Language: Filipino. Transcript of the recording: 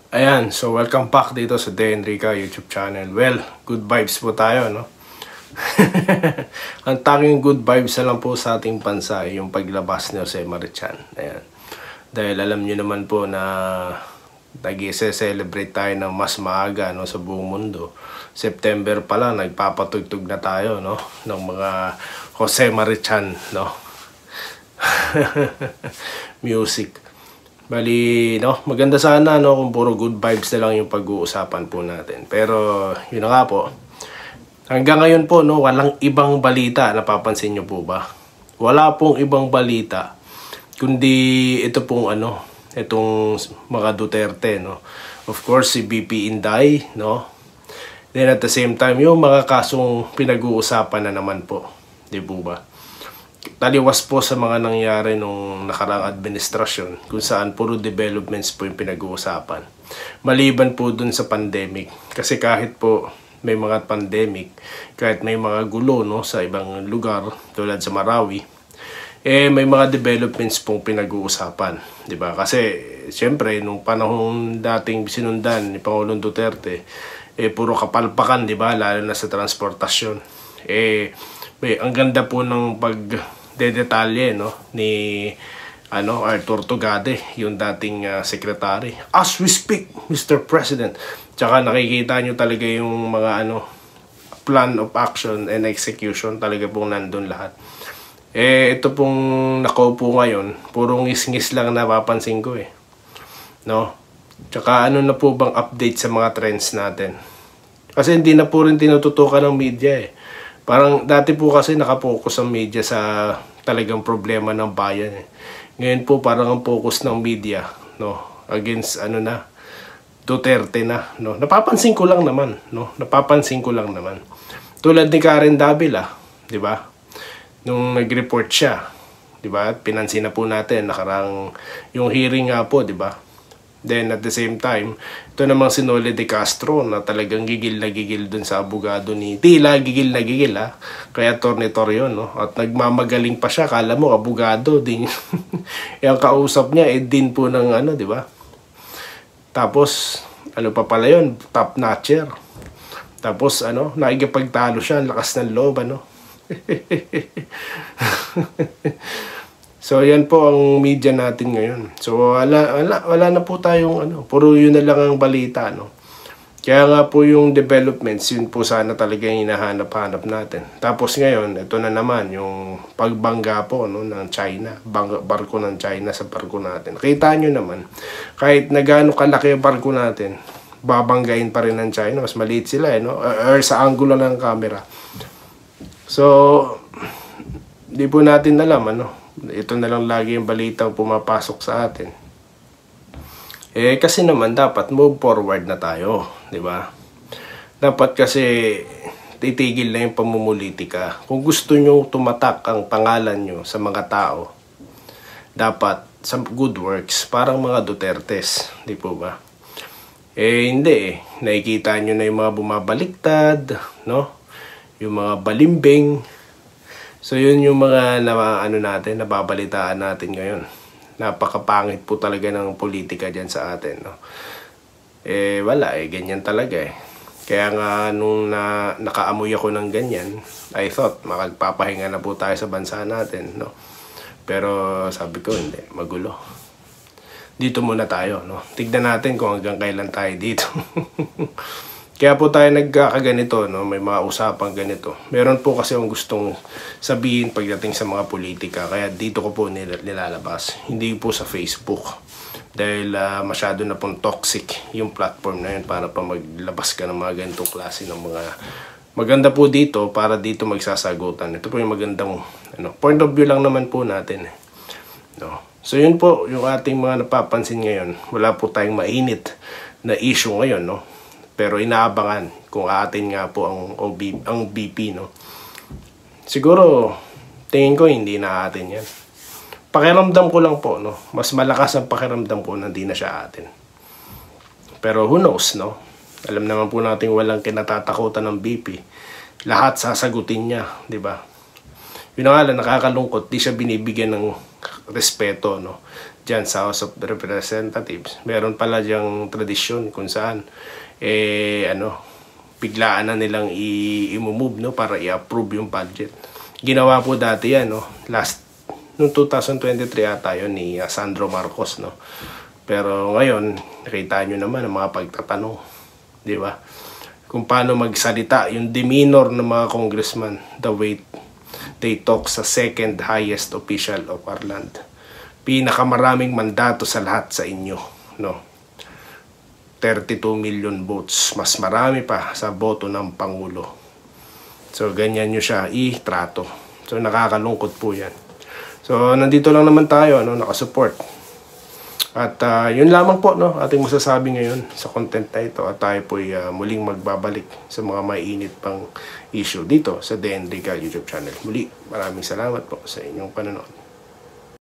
Ayan, so welcome back dito sa De Enrica YouTube channel. Well, good vibes po tayo, no? Ang tanging good vibes na lang po sa ating bansa ay yung paglabas ni Jose Marichan. Ayan. Dahil alam nyo naman po na nag-celebrate tayo ng mas maaga, no, sa buong mundo. September pa lang, nagpapatugtog na tayo, no, ng mga Jose Marichan, no? Music. Bali, no, maganda sana, no, kung puro good vibes na lang yung pag-uusapan po natin. Pero, yun na nga po. Hanggang ngayon po, no, walang ibang balita. Napapansin nyo po ba? Wala pong ibang balita. Kundi ito pong itong mga Duterte, no. Of course, si BP Inday, no. Then at the same time, yung mga kasong pinag-uusapan na naman po. Di po ba? Taliwas po sa mga nangyari nung nakaraang administrasyon kung saan puro developments po yung pinag-uusapan. Maliban po dun sa pandemic. Kasi kahit po may mga pandemic, kahit may mga gulo, no, sa ibang lugar tulad sa Marawi, may mga developments pong pinag-uusapan. Diba? Kasi siyempre nung panahon dating sinundan ni Pangulong Duterte, puro kapalpakan, diba? Lalo na sa transportasyon. Ang ganda po ng pagdedetalye, no, ni Arthur Tugade, yung dating secretary. As we speak, Mr. President. Tsaka nakikita nyo talaga yung mga plan of action and execution, talaga pong nandun lahat. Ito pong nakaupo ngayon, puro ngis-ngis lang napapansin ko no? Tsaka na po bang update sa mga trends natin? Kasi hindi na po rin tinututukan ng media Parang dati po kasi nakapokus ang media sa talagang problema ng bayan Ngayon po parang ang focus ng media, no, against Duterte na, no. Napapansin ko lang naman, no. Napapansin ko lang naman. Tulad ni Karen Davila, 'di ba? Nung nag-report siya, 'di ba? Pinansin na po natin nakarang yung hearing nga po, 'di ba? Then at the same time, ito namang si Noli De Castro na talagang gigil na gigil dun sa abogado ni Tila, gigil na gigil kaya tornitor yun, no? At nagmamagaling pa siya, kala mo abogado din. Yung kausap niya din po ng di ba? Tapos pa pala yun, top notcher. Tapos nakikipagtalo siya, lakas ng loob So yan po ang media natin ngayon. So wala na po tayong puro yun na lang ang balita, no. Kaya nga po yung developments, yun po sana talaga yung hinahanap-hanap natin. Tapos ngayon, ito na naman yung pagbangga po, no, ng China, barko ng China sa barko natin. Kita nyo naman, kahit na gaano kalaki yung barko natin, babanggain pa rin ng China, mas maliit sila no, or sa angulo ng camera. So di po natin alam ito na lang lagi yung balita pumapasok sa atin. Kasi naman dapat move forward na tayo, di ba? Dapat kasi titigil na yung pamumulitika. Kung gusto nyo tumatak ang pangalan nyo sa mga tao, dapat sa good works, parang mga Dutertes, di po ba? Hindi nakikita nyo na yung mga bumabaliktad, no? Yung mga balimbing. So yun yung mga natin, nababalitaan natin ngayon. Napakapangit po talaga ng politika dyan sa atin, no? Wala ganyan talaga Kaya nga nung nakaamoy ako ng ganyan, I thought makagpapahinga na po tayo sa bansa natin, no? Pero sabi ko hindi, magulo. Dito muna tayo, no? Tignan natin kung hanggang kailan tayo dito. Kaya po tayo nagkakaganito, no? May mga usapang ganito. Meron po kasi akong gustong sabihin pagdating sa mga politika. Kaya dito ko po nilalabas. Hindi po sa Facebook. Dahil masyado na pong toxic yung platform na yun para pa maglabas ka ng mga ganitong klase ng mga maganda po dito para dito magsasagutan. Ito po yung magandang point of view lang naman po natin. No? So yun po yung ating mga napapansin ngayon. Wala po tayong mainit na issue ngayon, no? Pero inaabangan kung atin nga po ang BP, no. Siguro tingin ko hindi na atin yan. Pakiramdam ko lang po, no. Mas malakas ang pakiramdam ko na hindi na siya atin. Pero who knows, no. Alam naman po natin walang kinatatakutan ng BP. Lahat sasagutin niya, di ba? Yun nga lang, nakakalungkot, di siya binibigyan ng respeto, no. dyan sa House of Representatives, meron pala diyang tradisyon kung saan biglaan na nilang i-move, no, para i-approve yung budget. Ginawa po dati yan, no, noong 2023 ata yun ni Sandro Marcos, no. Pero ngayon, nakita nyo naman ang mga pagtatanong, di ba? Kung paano magsalita, yung demeanor ng mga congressman, the way they talk sa second highest official of our land. Pinakamaraming mandato sa lahat sa inyo, no. 32 million votes, mas marami pa sa boto ng Pangulo. So, ganyan nyo siya i-trato. So, nakakalungkot po yan. So, nandito lang naman tayo, nakasupport. At yun lamang po, ating masasabi ngayon sa content na ito. At tayo po muling magbabalik sa mga mainit pang issue dito sa DN Regal YouTube channel. Muli, maraming salamat po sa inyong panonood.